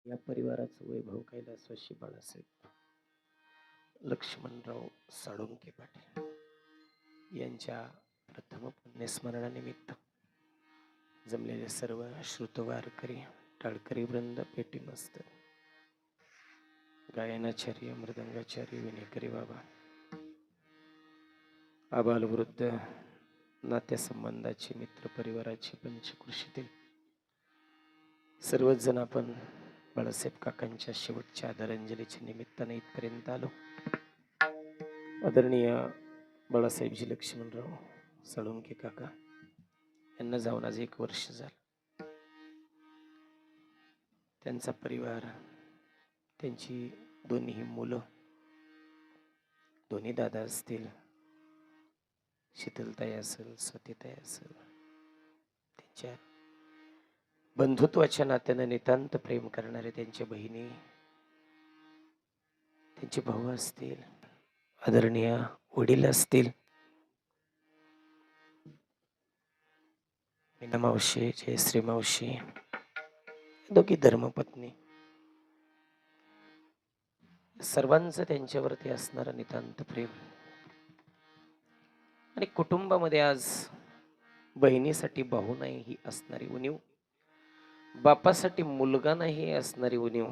या परिवाराचं वैभव कैलासवासी बाळासाहेब लक्ष्मणराव साळुंखे पाटील यांच्या प्रथम पुण्यस्मरणानिमित्त जमलेले सर्व श्रुतवारकरी टाळकरी वृंद, पेटीमस्त, गायनाचार्य, मृदंगाचार्य, विनेकरी बाबा, आबालवृद्ध, नात्यासंबंधाचे, मित्र परिवाराचे, पंचकृषीतील सर्वच जण आपण बाळासाहेब काकांच्या शेवटच्या आदरांजलीच्या निमित्ताने इथपर्यंत आलो. आदरणीय बाळासाहेबजी लक्ष्मणराव साळुंखे काका यांना जाऊन आज 1 वर्ष झालं. त्यांचा परिवार, त्यांची दोन्ही मुलं, दोन्ही दादा असतील, शीतलताई असेल, सतीताई असेल, त्यांच्या बंधुत्वाच्या नात्यानं नितांत प्रेम करणारे त्यांच्या बहिणी, त्यांचे भाऊ असतील, आदरणीय वडील असतील, मीना मावशी, जयश्री मावशी, दोघी धर्मपत्नी, सर्वांचं त्यांच्यावरती असणारं नितांत प्रेम. आणि कुटुंबामध्ये आज बहिणीसाठी भाऊ नाही ही असणारी उणीव, बापासाठी मुलगा नाही असणारी उणीव,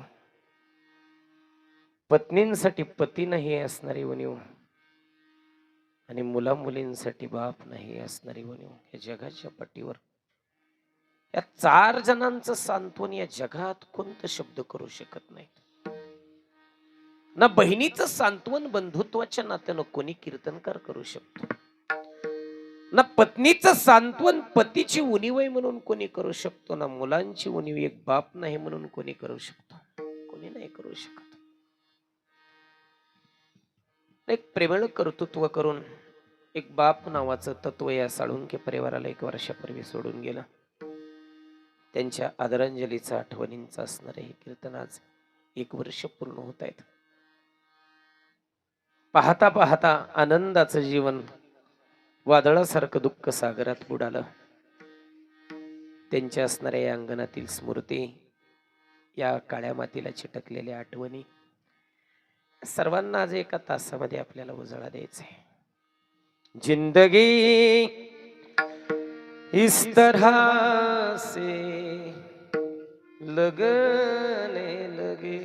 पत्नींसाठी पती नाही असणारी उणीव, आणि मुला मुलींसाठी बाप नाही असणारी उणीव. या जगाच्या पाठीवर या 4 जणांचं सांत्वन या जगात कोणतं शब्द करू शकत नाही. ना बहिणीचं सांत्वन बंधुत्वाच्या नात्यानं कोणी कीर्तनकार करू शकतो, ना पत्नीचं सांत्वन पतीची उणीव आहे म्हणून कोणी करू शकतो, ना मुलांची उणीव एक बाप नाही म्हणून कोणी करू शकतो. कोणी नाही करू शकत. एक प्रेमळ कर्तृत्व करून एक बाप नावाचं तत्व या साळुंखे परिवाराला 1 वर्षापूर्वी सोडून गेलं. त्यांच्या आदरांजलीचा, आठवणींचा असणारे हे कीर्तन आज 1 वर्ष पूर्ण होत आहेत. पाहता पाहता आनंदाचं जीवन वादळासारखं दुःख सागरात बुडालं. त्यांच्या असणाऱ्या या अंगणातील स्मृती, या काळ्या मातीला चिटकलेल्या आठवणी सर्वांना आज एका तासामध्ये आपल्याला उजाळा द्यायचा आहे. जिंदगी इस तरह से लगने लगे,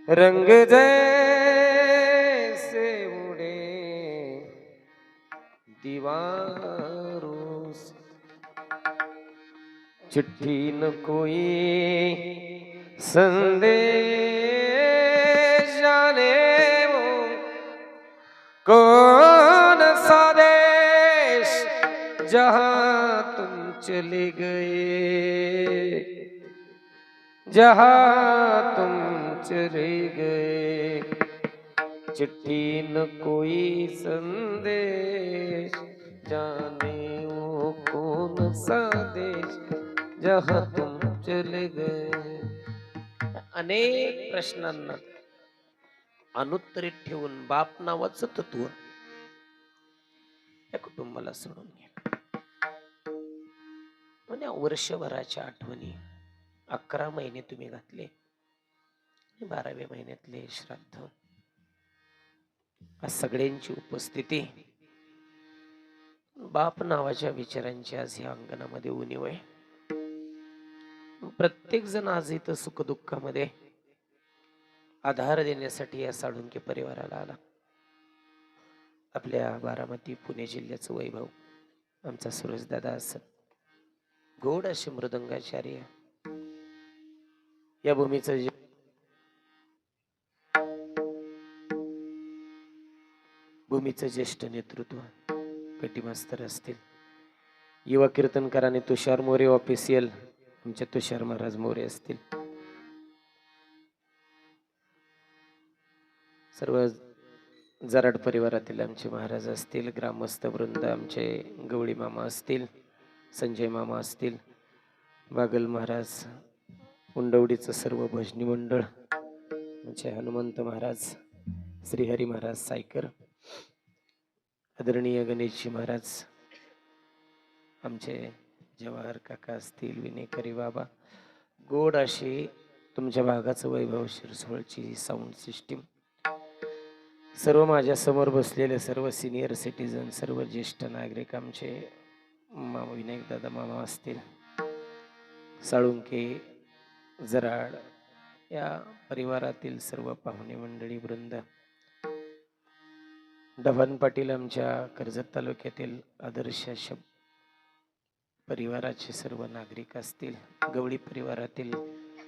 रंग जैसे उड़े दीवारों से, चिट्ठी न कोई संदेश, जाने वो कौन सा देश जहां तुम चले गए, जहां तुम चले गए, चिट्ठी न कोई संदेश, जाने वो कौन सा देश जहां तुम चले गए. अनेक प्रश्नांना अनुत्तरित ठेवून बाप नावाचं तत्व या कुटुंबाला सोडून गेलं. म्हणजे वर्षभराच्या आठवणी 11 महिने तुम्ही घातले, 12व्या महिन्यातले श्राद्ध, आज सगळ्यांची उपस्थिती, बाप नावाच्या विचारांची आज या अंगणामध्ये उणीव आहे. प्रत्येक जण आज इथं सुखदुःखामध्ये आधार देण्यासाठी या साळुंखे परिवाराला आला. आपल्या बारामती पुणे जिल्ह्याचं वैभव आमचा सुरेशदादा असत, गोड असे मृदंगाचार्य, या भूमीचं ज्येष्ठ नेतृत्व पेटीमास्तर असतील, युवा कीर्तनकाराने तुषार मोरे ऑफिशियल आमचे तुषार महाराज मोरे असतील, सर्व जराड परिवारातील आमचे महाराज असतील, ग्रामस्थ वृंद आमचे गवळी मामा असतील, संजय मामा असतील, बागल महाराज, उंडवडीचं सर्व भजनी मंडळ, आमचे हनुमंत महाराज, श्रीहरी महाराज सायकर, आदरणीय गणेशजी महाराज, आमचे जवाहर काका असतील, विनेकरी बाबा, गोड अशी तुमच्या भागाचं वैभव शिरसोळची साऊंड सिस्टीम, सर्व माझ्या समोर बसलेले सर्व सिनियर सिटीजन, सर्व ज्येष्ठ नागरिक, आमचे मामा विनायक दादा मामा असतील, साळुंके, जराड या परिवारातील सर्व पाहुणे मंडळी वृंद, डव्हाण पाटील आमच्या कर्जत तालुक्यातील आदर्श परिवाराचे सर्व नागरिक असतील, गवळी परिवारातील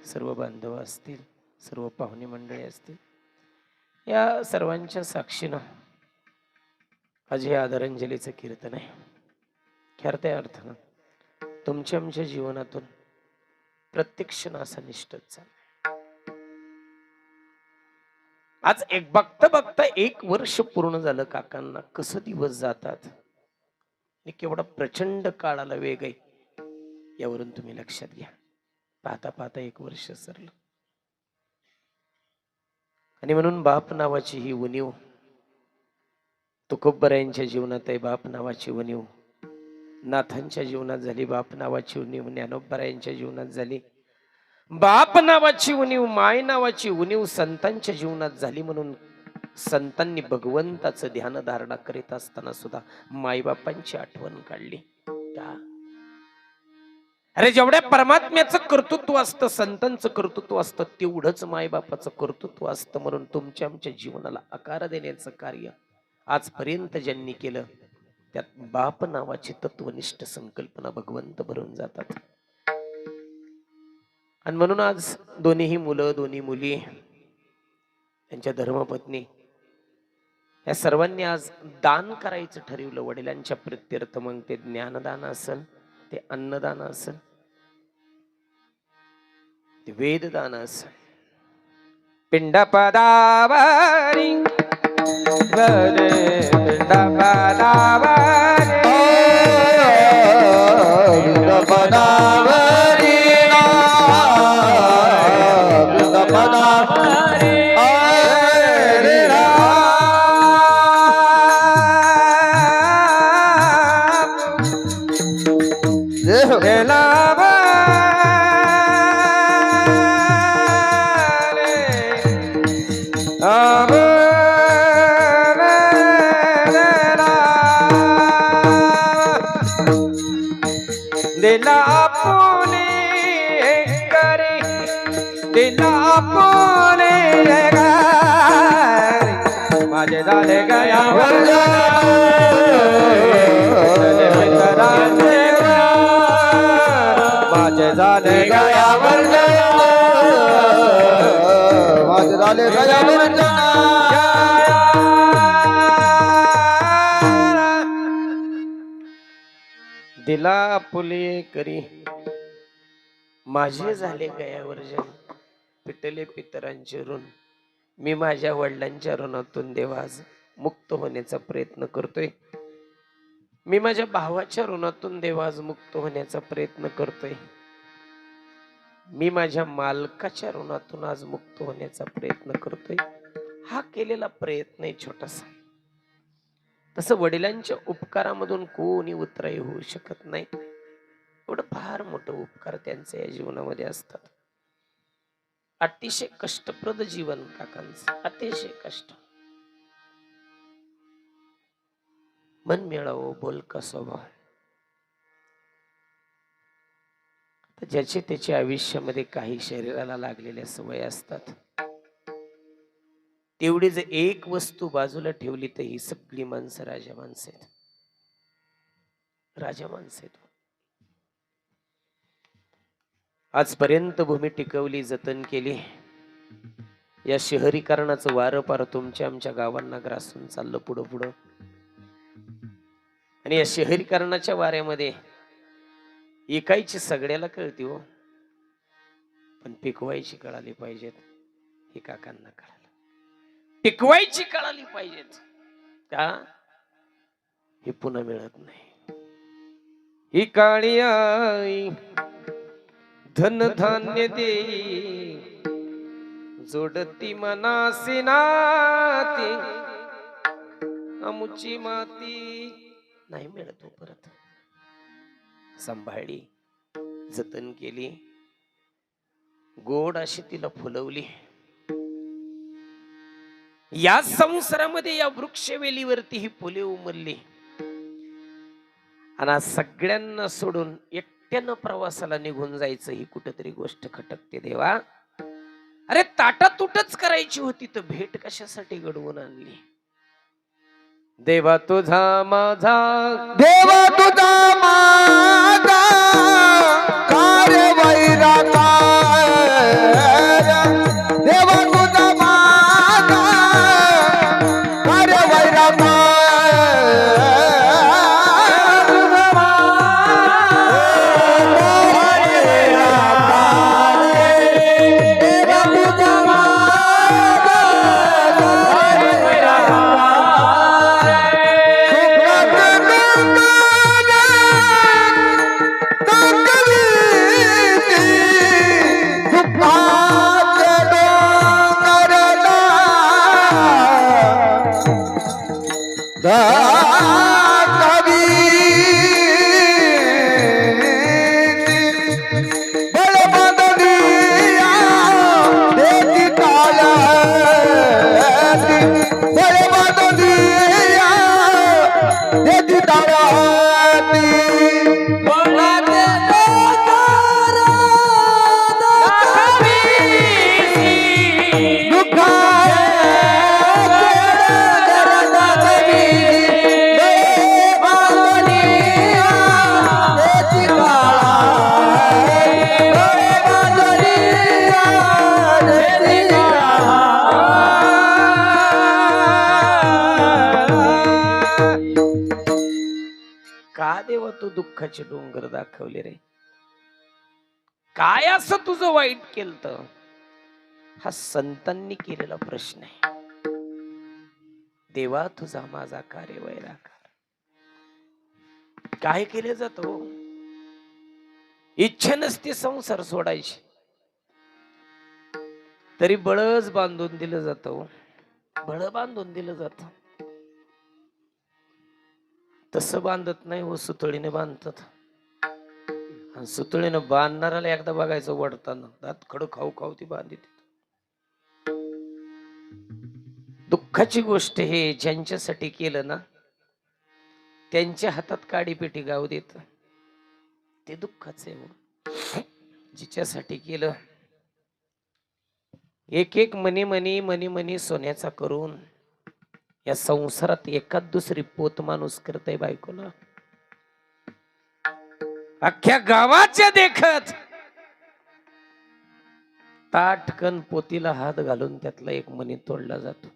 सर्व बांधव असतील, सर्व पाहुणे मंडळी असतील, या सर्वांच्या साक्षीनं आज हे आदरांजलीचं कीर्तन आहे. खऱ्या त्या अर्थानं तुमच्या आमच्या जीवनातून प्रत्येक क्षण असा निष्ठच झाला. आज एक बघता बघता 1 वर्ष पूर्ण झालं काकांना. कसं दिवस जातात आणि केवढा प्रचंड काळाला वेग आहे यावरून तुम्ही लक्षात घ्या. पाहता पाहता 1 वर्ष सरलं. आणि म्हणून बाप नावाची ही उणीव तुकोबरायांच्या जीवनात आहे. बाप नावाची उणीव नाथांच्या जीवनात झाली. बाप नावाची उणीव ज्ञानोबरायांच्या जीवनात झाली. बाप नावाची उणीव, माय नावाची उणीव संतांच्या जीवनात झाली. म्हणून संतांनी भगवंताचं ध्यान धारणा करीत असताना सुद्धा मायबापांची आठवण काढली. का? अरे जेवढ्या परमात्म्याचं कर्तृत्व असतं, संतांचं कर्तृत्व असतं, तेवढंच मायबापाचं कर्तृत्व असतं. म्हणून तुमच्या आमच्या जीवनाला आकार देण्याचं कार्य आजपर्यंत ज्यांनी केलं त्यात बाप नावाची तत्वनिष्ठ संकल्पना भगवंत भरून जातात. आणि म्हणून आज दोन्ही मुलं, दोन्ही मुली, त्यांच्या धर्मपत्नी या सर्वांनी आज दान करायचं ठरवलं वडिलांच्या प्रित्यर्थ. मग ते ज्ञानदान असेल, ते अन्नदान असेल, ते वेददान असेल. पिंडपदावरी दिला पुणे करे, दिला पुणे गारी, माझे झाले गयावर माझे झाले गयावर माझे झाले गयावर दिला पुले करी, माझे झाले गयावर जन, पिटले पितरांचे ऋण. मी माझ्या वडिलांच्या ऋणातून देवा आज मुक्त होण्याचा प्रयत्न करतोय. मी माझ्या भावाच्या ऋणातून देवा आज मुक्त होण्याचा प्रयत्न करतोय. मी माझ्या मालकाच्या ऋणातून आज मुक्त होण्याचा प्रयत्न करतोय. हा केलेला प्रयत्न आहे छोटासा. तसं वडिलांच्या उपकारामधून कोणी उतराई होऊ शकत नाही. एवढं फार मोठं उपकार त्यांचे या जीवनामध्ये असतात. अतिशय कष्टप्रद जीवन काकांचं, अतिशय कष्ट. मन मिळावं, बोलका स्वभाव. ज्याचे त्याच्या आयुष्यामध्ये काही शरीराला लागलेल्या सवय असतात. तेवढी जर एक वस्तू बाजूला ठेवली तर ही सगळी माणसं राजा माणसं आहेत. राजा माणसं आहेत. आजपर्यंत भूमी टिकवली, जतन केली. या शहरीकरणाचं वारं पार तुमच्या आमच्या गावांना ग्रासून चाललं पुढं पुढं. आणि या शहरीकरणाच्या वाऱ्यामध्ये एकायची सगळ्याला कळती हो, पण पिकवायची कळाली पाहिजेत. हे काकांना कळालं. टिकवायची कळाली पाहिजेत का? हे पुन्हा मिळत नाही. ही काळी आई धन धान्य देई, जोडती मनासी नाती, अमुची माती नाही मिळत हो परत. सांभाळली, जतन केली, गोड अशी तिला फुलवली. या संसारामध्ये या वृक्षवेलीवरती ही फुले उमलली आणि आज सगळ्यांना सोडून एकट्यानं प्रवासाला निघून जायचं ही कुठेतरी गोष्ट खटकते देवा. अरे ताटातूटच करायची होती तर भेट कशासाठी घडवून आणली. देवा तुझा माझा, देवा तुझा माझा कार्य वैरागा, देवा तुझा माझा कार्य वैरागा, देवा तू दुःखाचे डोंगर दाखवले रे. काय असं तुझं वाईट केलं? हा संतांनी केलेला प्रश्न आहे. देवा तुझा माझा कार्य वैराकार. काय केले जातो? इच्छा नसते संसार सोडायची तरी बळच बांधून दिलं जातं. बळ बांधून दिलं जात. तसं बांधत नाही हो, सुतळीने बांधतात. आणि सुतळीने बांधणाऱ्याला एकदा बघायचं वडताना दात खड खाऊ खाऊ ती बांधित. दुःखाची गोष्ट हे ज्यांच्यासाठी केलं ना त्यांच्या हातात काडीपेटी गाव देत. ते दुःखाचे हो. जिच्यासाठी केलं एक एक मनी मनी मनी मनी सोन्याचा करून या संसारात एकाच दुसरी पोत माणूस करते बायकोला. अख्ख्या गावाच्या देखत ताटकन पोतीला हात घालून त्यातला एक मणी तोडला जातो.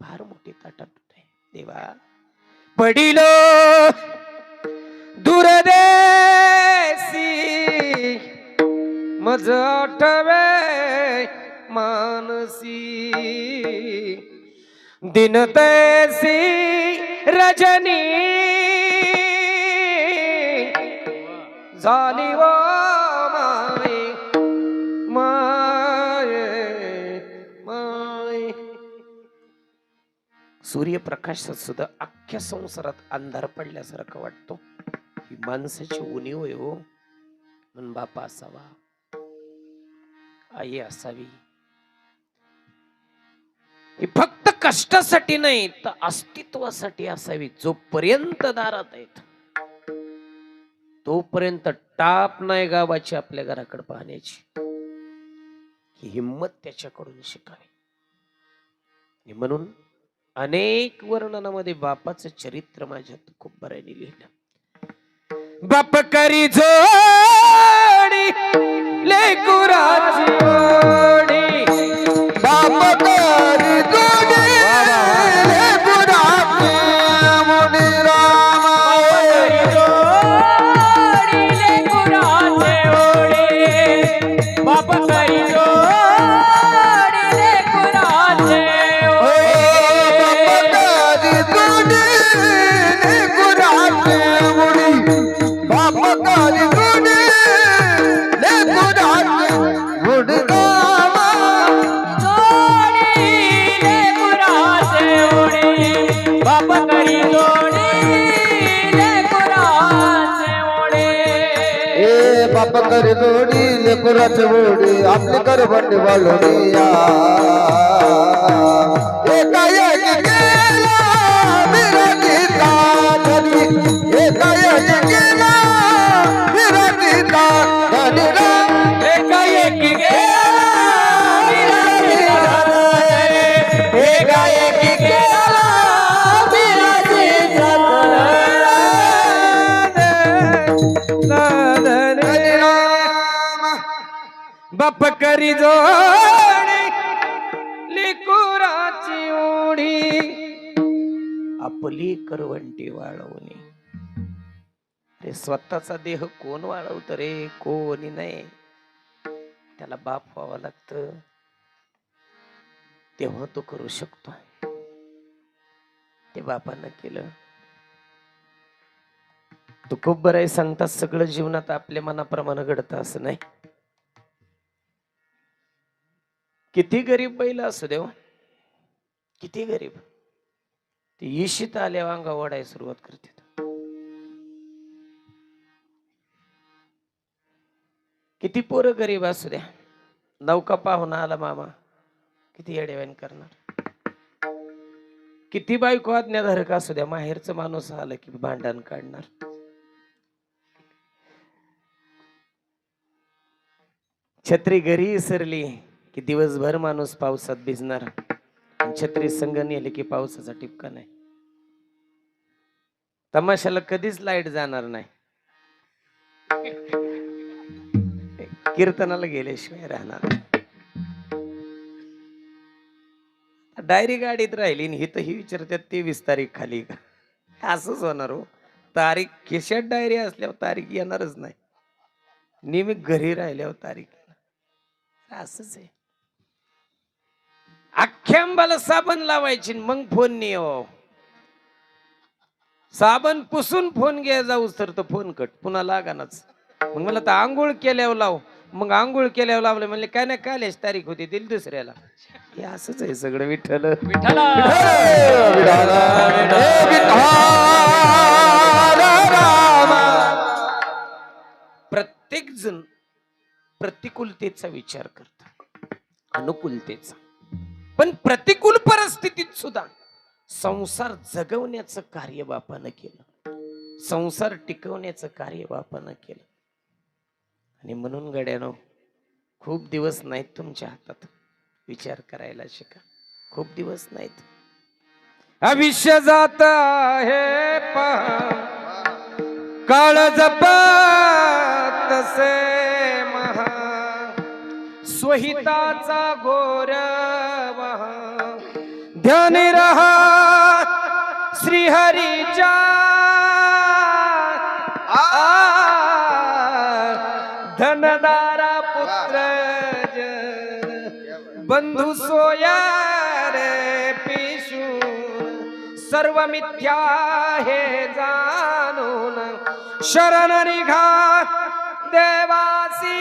फार मोठी ताटातूट आहे देवा. पडिलो दूरदेशी मज आठवे मानसी दिन तैसी रजनी झाली वो माय माय माय. सूर्यप्रकाशात सुद्धा अख्ख्या संसारात अंधार पडल्यासारखं वाटतो. ही माणसाची उणीव आहे हो. म्हणून बापा असावा, आई असावी. ही फक्त कष्टासाठी नाही तर अस्तित्वासाठी असावी. जोपर्यंत दारात आहेत तोपर्यंत टाप नाही गावाची आपल्या घराकडे पाहण्याची. ही हिम्मत त्याच्याकडून शिकावी. म्हणून अनेक वर्णनामध्ये बापाचं चरित्र माझ्यात खूप बऱ्याने लिहिलं. बाप करी जोडी लेकुराची ओढी, बाप करी जोडी लेकुराची मुनी रामा, बाप करी जोडी लेकुराची बाप कर जोडी लेकराची गोडी आपली करबंडी वाळून या एकाएकी गेला विरतीचा धनी एकाएकी गेला विरतीचा धनी एकाएकी गेला विरतीचा धनी, एकाएकी गेला विरतीचा धनी. बाप करी जोडी लेकुराची ओढी आपली करवंटी वाळवणी. रे स्वतःचा देह कोण वाळवत रे? कोणी नाही. त्याला बाप व्हावं लागतं, तेव्हा तो करू शकतो. ते बापानं केलं. तू खूप बरं आहे सांगतात, सगळं जीवनात आपल्या मनाप्रमाणे घडतं असं नाही. किती गरीब बैल असू देव, किती गरीब, ती इशित आल्या अंगा ओढायला सुरुवात करते. किती पोरं गरीब असू द्या, नौका पाहुणा आला मामा किती येडेवान करणार. किती बायको आज्ञाधारक असू द्या, माहेरचं माणूस आलं की भांडण काढणार. छत्री घरी इसरली की दिवसभर माणूस पावसात भिजणार. छत्री संग नेली की पावसाचा टिपका नाही. तमाशाला कधीच लाईट जाणार नाही, कीर्तनाला गेल्याशिवाय राहणार. डायरी गाडीत राहिली आणि हिथही विचारतात 23 तारीख खाली का? असंच होणार हो. तारीख खिशात डायरी असल्यावर तारीख येणारच नाही. नेहमी घरी राहिल्यावर तारीख असंच आहे. अख्ख्या अंबाला साबण लावायची मग फोन नाही हो. साबण पुसून फोन घ्या जाऊस तर तो फोन कट पुन्हा लागानाच. मग मला तर आंघोळ केल्यावर लाव, मग आंघोळ केल्यावर लावलं म्हणले काय नाही कालच तारीख होती दिली दुसऱ्याला. हे असंच आहे सगळं. विठ्ठल प्रत्येक जण प्रतिकूलतेचा विचार करतात, अनुकूलतेचा. पण प्रतिकूल परिस्थितीत सुद्धा संसार जगवण्याचं कार्य बापानं केलं, संसार टिकवण्याचं कार्य बापानं केलं. आणि म्हणून गड्यानो, खूप दिवस नाहीत तुमच्या हातात. विचार करायला शिका, खूप दिवस नाहीत. आयुष्य जात आहे पहा काळ जपत से महा, स्वहिताचा घोर महा. ध्यान रहा श्रीहरीच्या धनदारा पुत्र जन बंधू सोया रे पिशू. सर्व मिथ्या हे जाणून शरण निघा देवासी.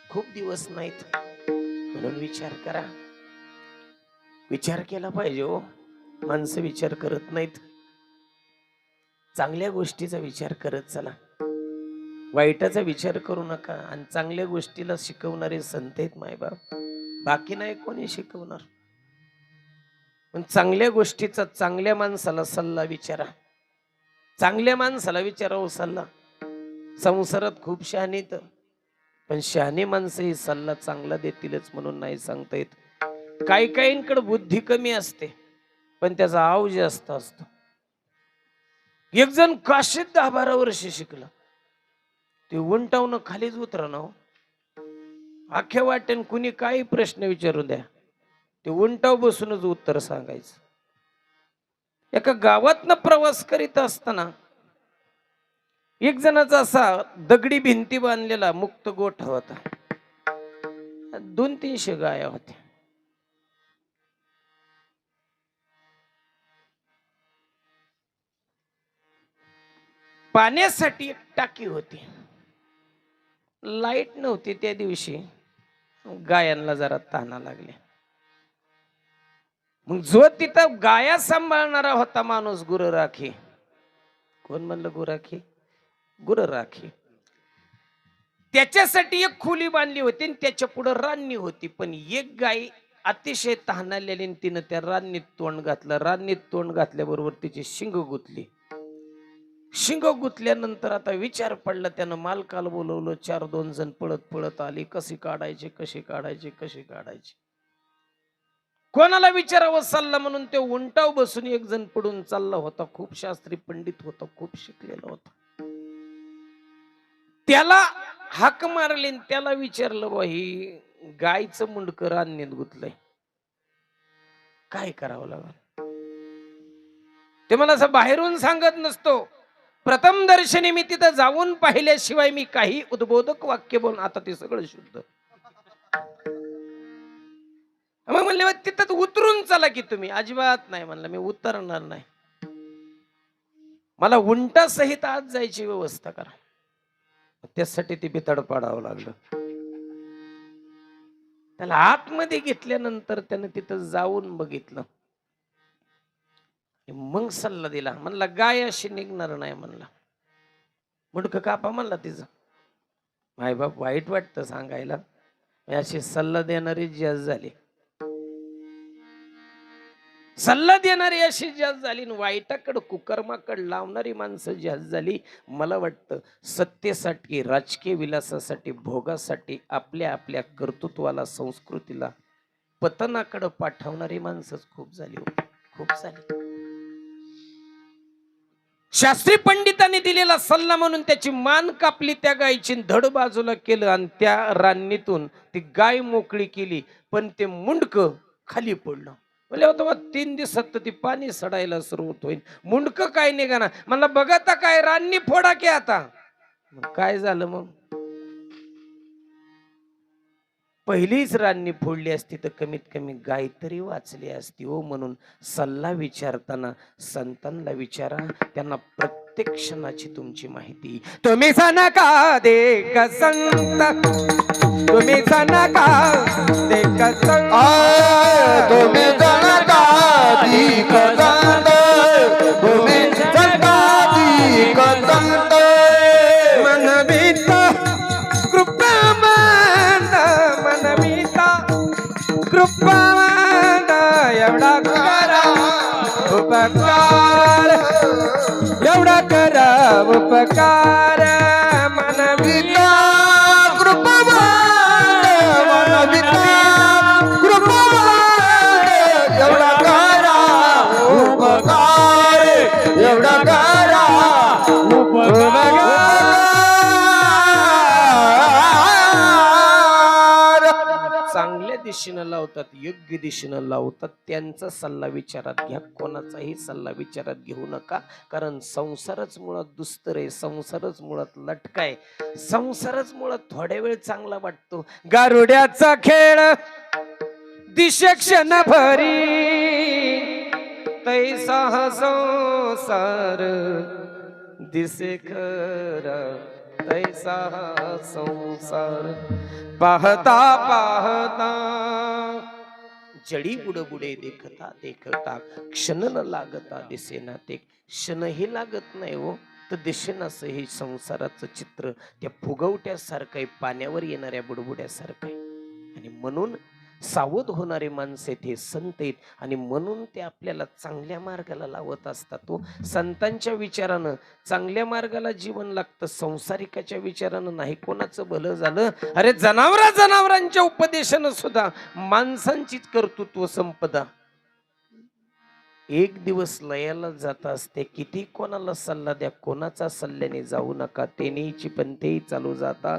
खूप दिवस नाहीत, म्हणून विचार करा. विचार केला पाहिजे हो. माणसं विचार करत नाहीत. चांगल्या गोष्टीचा विचार करत चला, वाईटाचा विचार करू नका. आणि चांगल्या गोष्टीला शिकवणारे संत आहेत मायबाप, बाकी नाही कोणी शिकवणार. पण चांगल्या गोष्टीचा चांगल्या माणसाला सल्ला विचारा, चांगल्या माणसाला विचारावं सल्ला. संसारात खूप शहाणीत, पण शहाणी माणसं ही सल्ला चांगला देतीलच म्हणून नाही सांगता येत. काही काहींकडे बुद्धी कमी असते पण त्याचा आव जास्त असतो. एक जण काशीत 10-12 वर्ष शिकला, ते उंटावून खालीच उतरणार. अख्ख्या वाटेन कुणी काही प्रश्न विचारू द्या, ते उंटाव बसूनच उत्तर सांगायचं. एका गावातनं प्रवास करीत असताना एक जणाचा असा दगडी भिंती बांधलेला मुक्त गोठा होता. 200-300 गाया होत्या. पाण्यासाठी एक टाकी होती. लाईट नव्हती त्या दिवशी, गायांना जरा ताना लागले. मग जो तिथं गाया सांभाळणारा होता माणूस गुरु राखी, कोण म्हणलं गुराखी? गुर राखी. त्याच्यासाठी एक खोली बांधली होती आणि त्याच्या पुढे रान्नी होती. पण एक गाय अतिशय तहानलेली आणि तिनं त्या रान्नीत तोंड घातलं. रान्नीत तोंड घातल्याबरोबर तिची शिंग गुतली. शिंग गुतल्यानंतर आता विचार पडला, त्यानं मालकाला बोलवलं. 4-2 जण पळत पळत आली. कशी काढायची, कशी काढायची, कशी काढायची. कोणाला विचारावं सल्ला म्हणून ते उंटाव बसून एक जण पडून चालला होता. खूप शास्त्री पंडित होता, खूप शिकलेला होता. त्याला हाक मारली, त्याला विचारलं, बा ही गायचं मुंडकं रान्नीत गुतलंय, काय करावं लागल? ते मला असं बाहेरून सांगत नसतो, प्रथम दर्शनी मी तिथं जाऊन पाहिल्याशिवाय मी काही उद्बोधक वाक्य बोलून, आता ते सगळं शुद्ध. मग म्हणले तिथं उतरून चला की तुम्ही. अजिबात नाही म्हणलं, मी उतरणार नाही. मला उंटा सहित आज जायची व्यवस्था करा. त्यासाठी ते बितड पाडावं लागलं. त्याला आतमध्ये घेतल्यानंतर त्यानं तिथं जाऊन बघितलं. मग सल्ला दिला. म्हणला गाय अशी निघणार नाही म्हणला. मुंडकं कापा म्हणला तिचं. माय बाप वाईट वाटतं सांगायला, अशी सल्ला देणारी जज झाली. सल्ला देणारी अशी जास्त झाली, वाईटाकडे कुकर्माकडे लावणारी माणसं जास्त झाली. मला वाटतं सत्तेसाठी, राजकीय विलासासाठी, भोगासाठी, आपल्या आपल्या कर्तृत्वाला, संस्कृतीला पतनाकडे पाठवणारी माणसं खूप झाली, खूप झाली. शास्त्री पंडितांनी दिलेला सल्ला म्हणून त्याची मान कापली, त्या गायची धड बाजूला केलं आणि त्या रान्नीतून ती गाय मोकळी केली. पण ते मुंडकं खाली पडलं. म्हणजे होतं 3 दिवसात तर ती पाणी सडायला सुरुवात होईल. मुंडकं काय निघाना. मला बघता काय रान्नी फोडा की आता. काय झालं मग? पहिलीच रान्नी फोडली असती तर कमीत कमी गाय तरी वाचली असती हो. म्हणून सल्ला विचारताना संतांना विचारा, त्यांना प्रत्येक क्षणाची तुमची माहिती. तुम्ही सनका दे संत, तुम्ही सनका दे संत, तुम्ही जनका दीक संत, तुम्ही जनका दीक संत. मनविता कृपावंत, मनविता कृपावंत, एवढा करा उपकार, एवढा करा उपकार. मनविता कृपावंत, मनविता कृपावंत, एवढा करा उपकार, एवढा करा उपकार. चांगल्या दिशेनं लावतात, योग्य दिशेनं लावतात. त्यांचा सल्ला विचारात घ्या, कोणाचाही सल्ला विचारात घेऊ नका. कारण संसारच मुळात दुस्तर आहे, संसारच मुळात लटकाय, संसारच मुळात थोड्या वेळ चांगला वाटतो. गारुड्याचा खेळ दिशे क्षण भरी, तैसा संसार दिसे खरा, तैसा संसार. पाहता पाहता जडी बुडबुडे, देखता देखता क्षण न लागता दिसेना. ते क्षणही लागत नाही हो, तर दिसेनास हे संसाराचं चित्र त्या फुगवट्यासारखं आहे, पाण्यावर येणाऱ्या बुडबुड्यासारखं आहे. आणि म्हणून सावध होणारे माणसे ते संत आहेत, आणि म्हणून ते आपल्याला चांगल्या मार्गाला लावत असतात. तो संतांच्या विचारानं चांगल्या मार्गाला जीवन लागतं, संसारिकाच्या विचारानं नाही. कोणाचं भलं झालं? अरे जनावरांच्या उपदेशानं सुद्धा माणसांचीच कर्तृत्व संपदा एक दिवस लयाला जात असते. किती कोणाला सल्ला द्या, कोणाचा सल्ल्याने जाऊ नका, तेनीची पंथेही चालू जाता,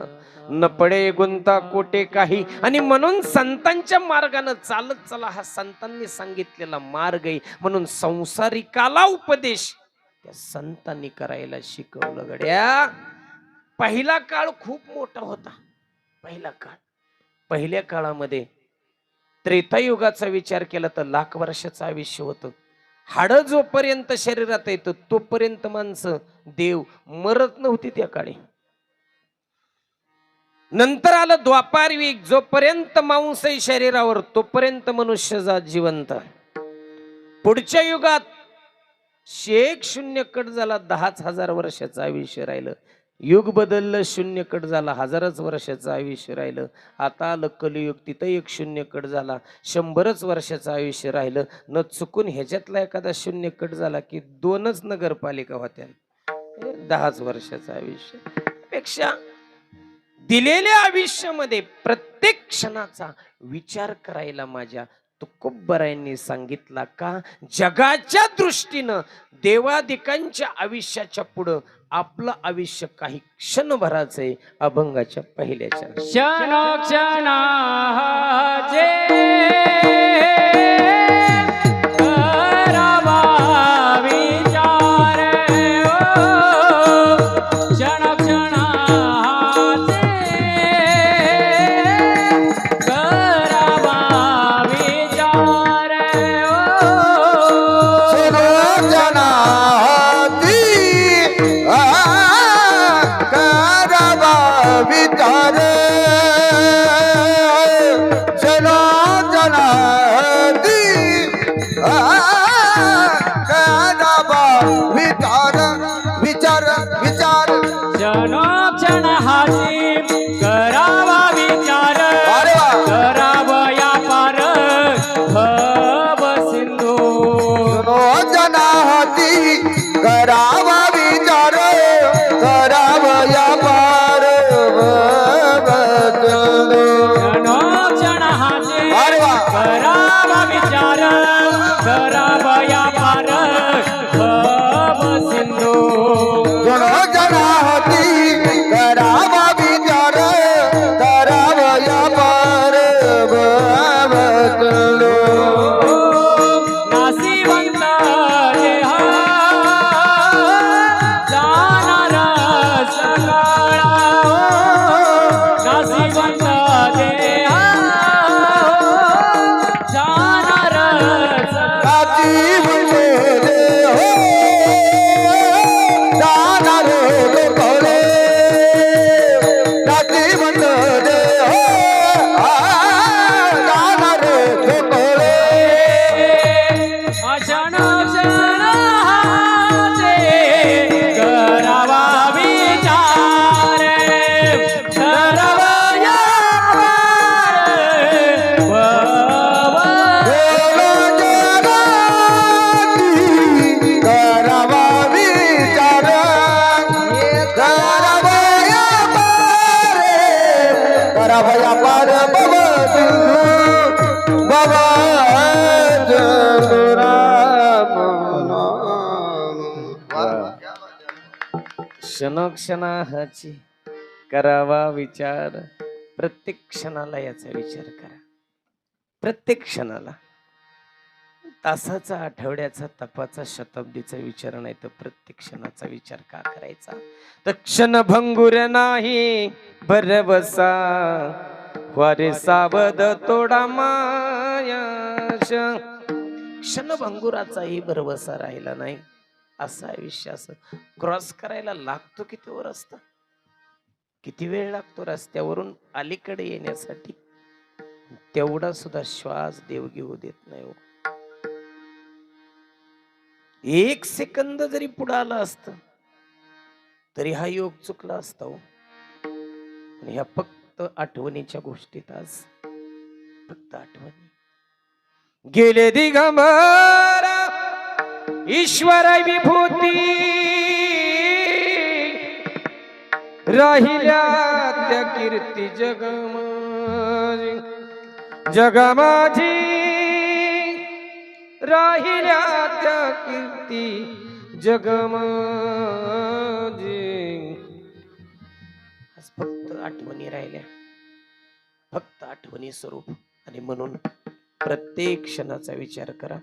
न पडे गुंता कोटे काही. आणि म्हणून संतांच्या मार्गाने चालत चला, हा संतांनी सांगितलेला मार्ग आहे. म्हणून संसारिकाला उपदेश त्या संतांनी करायला शिकवलं गड्या. पहिला काळ खूप मोठा होता. पहिला काळ, पहिल्या काळामध्ये त्रेतायुगाचा विचार केला तर 1,00,000 वर्षाचं आयुष्य होतं. हाड जोपर्यंत शरीरात येतं तोपर्यंत माणसं, देव मरत नव्हती त्या काळी. नंतर आलं द्वापार युग, जोपर्यंत मांस आहे शरीरावर तोपर्यंत मनुष्य जात जिवंत. पुढच्या युगात शेक शून्य कट झाला 10,000 वर्षाचं आयुष्य राहिलं. युग बदललं, शून्य कट झाला, 1000च वर्षाचं आयुष्य राहिलं. आता आलं कलियुग, तिथं एक शून्य कट झाला, 100च वर्षाचं आयुष्य राहिलं. न चुकून ह्याच्यातला एखादा शून्य कट झाला की 2च नगरपालिका होत्या. 10च वर्षाचं आयुष्य पेक्षा दिलेल्या आयुष्यामध्ये प्रत्येक क्षणाचा विचार करायला माझ्या तुकोबरायांनी सांगितला का जगाच्या दृष्टीनं देवादिकांच्या आयुष्याच्या पुढं आपलं आयुष्य काही क्षणभराचं आहे. अभंगाच्या पहिल्याच्या क्षणोक्षणाचे क्षणोक्षणाची करावा विचार. प्रत्येक क्षणाला याचा विचार करा. प्रत्येक क्षणाला तासाचा, आठवड्याचा, तपाचा, शताब्दीचा विचार नाही तर प्रत्येक क्षणाचा विचार का करायचा. तर क्षणभंगुर नाही भरवसा, वारे सावध तोडा मायाश. क्षणभंगुराचाही भरवसा राहिला नाही. असं आयुष्य असं क्रॉस करायला लागतो किती वर असतं, किती वेळ लागतो रस्त्यावरून अलीकडे येण्यासाठी. तेवढा सुद्धा श्वास देव घेऊ देत नाही हो. 1 सेकंद जरी पुढे आला असत तरी हा योग चुकला असता हो. आणि ह्या फक्त आठवणीच्या गोष्टीत आज फक्त आठवणी. गेले दिगंबर ईश्वर विभूती, राहिल्या त्या कीर्ती जगमाजी. जगमाजी राहिल्या त्या कीर्ती जगमाजी. आज फक्त आठवणी राहिल्या, फक्त आठवणी स्वरूप. आणि म्हणून प्रत्येक क्षणाचा विचार करा.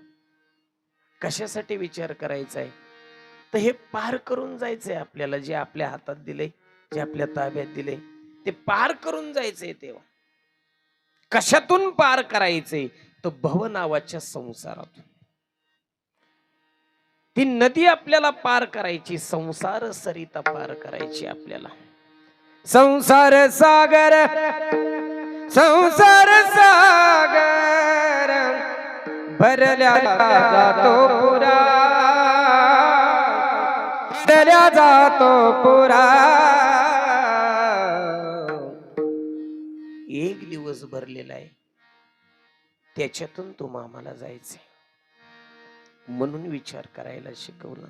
कशासाठी विचार करायचा आहे तर हे पार करून जायचंय आपल्याला. जे आपल्या हातात दिले, जे आपल्या ताब्यात दिले ते पार करून जायचंय. तेव्हा कशातून पार करायचंय तर भव नावाच्या संसारातून. ती नदी आपल्याला पार करायची, संसार सरिता पार करायची आपल्याला. संसार सागर, संसार सागर भरल्या जातो पुरा. भरल्या जातो पुरा. एक दिवस भरलेला आहे, त्याच्यातून तो मामाला जायचंय म्हणून विचार करायला शिकवलं.